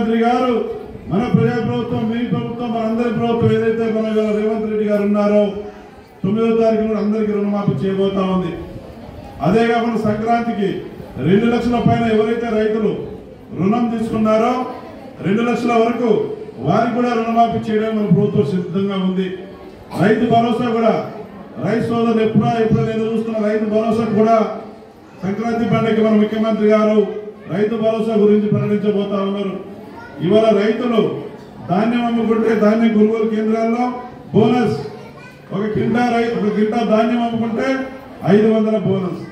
మంత్రి గారు మన ప్రజా ప్రభుత్వం మీ ప్రభుత్వం మనందరి ప్రభుత్వం ఏదైతే మన రేవంత్ రెడ్డి గారు ఉన్నారో 9వ తారీఖున అందరికీ రుణమాఫీ చేయబోతా ఉంది. అదే కాకుండా సంక్రాంతికి 2 లక్షల పైన ఎవరైతే రైతులు రుణం తీసుకున్నారో 2 లక్షల వరకు వారికి కూడా రుణమాఫీ చేయడం మన ప్రభుత్వం సిద్ధంగా ఉంది. రైతు భరోసా కూడా రైతు సోదరులు ఎప్పుడు నేను చూస్తున్న రైతు భరోసా కూడా సంక్రాంతి పండుగకి మన ముఖ్యమంత్రి గారు రైతు భరోసా గురించి ప్రకటించబోతా ఉన్నారు. ఇవాళ రైతులు ధాన్యం అమ్ముకుంటే ధాన్యం కొనుగోలు కేంద్రాల్లో బోనస్ ఒక కింటా ధాన్యం అమ్ముకుంటే 500 బోనస్.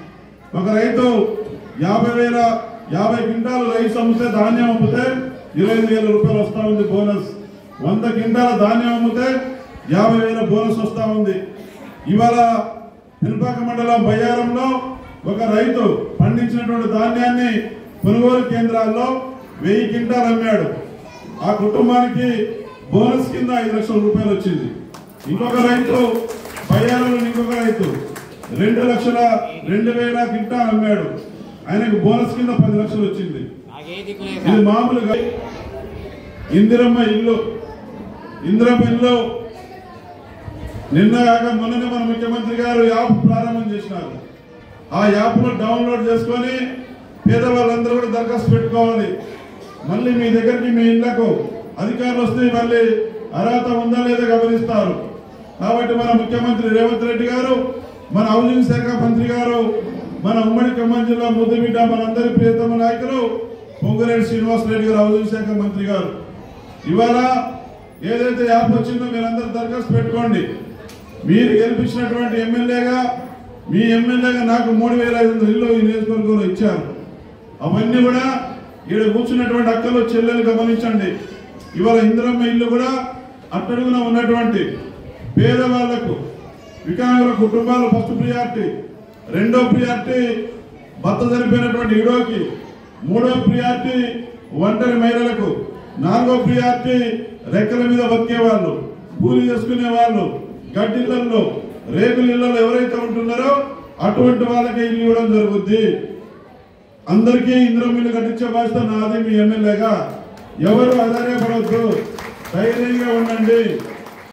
ఒక రైతు 50 క్వింటాలు రైస్ అమ్మితే ధాన్యం అమ్మితే 25,000 రూపాయలు వస్తా ఉంది బోనస్. 100 క్వింటాల ధాన్యం అమ్మితే 50,000 బోనస్ వస్తా ఉంది. ఇవాళ పినపాక మండలం బయ్యారంలో ఒక రైతు పండించినటువంటి ధాన్యాన్ని కొనుగోలు కేంద్రాల్లో 1000 క్వింటాలు అమ్మాడు. ఆ కుటుంబానికి బోనస్ కింద 5 లక్షల రూపాయలు వచ్చింది. ఇంకొక రైతు బయ్యారంలో ఇంకొక రైతు 2,02,000 క్వింటాలు అమ్మాడు. ఆయనకు బోనస్ కింద 10 లక్షలు వచ్చింది. ఇది మామూలుగా ఇందిరమ్మ ఇల్లు నిన్న కాక మొన్ననే మన ముఖ్యమంత్రి గారు యాప్ ప్రారంభం చేసినారు. ఆ యాప్ను డౌన్లోడ్ చేసుకొని పేదవాళ్ళందరూ కూడా దరఖాస్తు పెట్టుకోవాలి. మళ్ళీ మీ దగ్గరికి మీ ఇళ్లకు అధికారులు వస్తే మళ్ళీ అర్హత ఉందా లేదా గమనిస్తారు. కాబట్టి మన ముఖ్యమంత్రి రేవంత్ రెడ్డి గారు, మన హౌసింగ్ శాఖ మంత్రి గారు, మన ఉమ్మడి ఖమ్మం జిల్లా ముద్దుబిడ్డ మనందరి ప్రియతమ నాయకులు పొంగులేటి శ్రీనివాసరెడ్డి గారు హౌసింగ్ శాఖ మంత్రి గారు ఇవాళ ఏదైతే యాప్ వచ్చిందో మీరందరూ దరఖాస్తు పెట్టుకోండి. మీరు గెలిపించినటువంటి మీ ఎమ్మెల్యేగా నాకు 3,500 ఇల్లు ఈ నియోజకవర్గంలో ఇచ్చారు. అవన్నీ కూడా ఇక్కడ కూర్చున్నటువంటి అక్కలు చెల్లెలు గమనించండి. ఇవాళ ఇందిరమ్మ ఇల్లు కూడా అట్టడుగున ఉన్నటువంటి పేదవాళ్లకు వికలాంగుల కుటుంబాలు ఫస్ట్ ప్రియారిటీ, 2వ ప్రియారిటీ భర్త చనిపోయినటువంటి విడోకి, 3వ ప్రియారిటీ ఒంటరి మహిళలకు, 4వ ప్రియారిటీ రెక్కల మీద బతికే వాళ్ళు, కూలి చేసుకునే వాళ్ళు, గడ్డిళ్లలో రేకుల ఇళ్లలో ఎవరైతే ఉంటున్నారో అటువంటి వాళ్ళకి ఇల్లు ఇవ్వడం జరుగుద్ది. అందరికీ ఇందిరమ్మ ఇల్లు కట్టించే బాధ్యత నాది మీ ఎమ్మెల్యేగా. ఎవరు ఆధారపడవద్దు, ధైర్యంగా ఉండండి.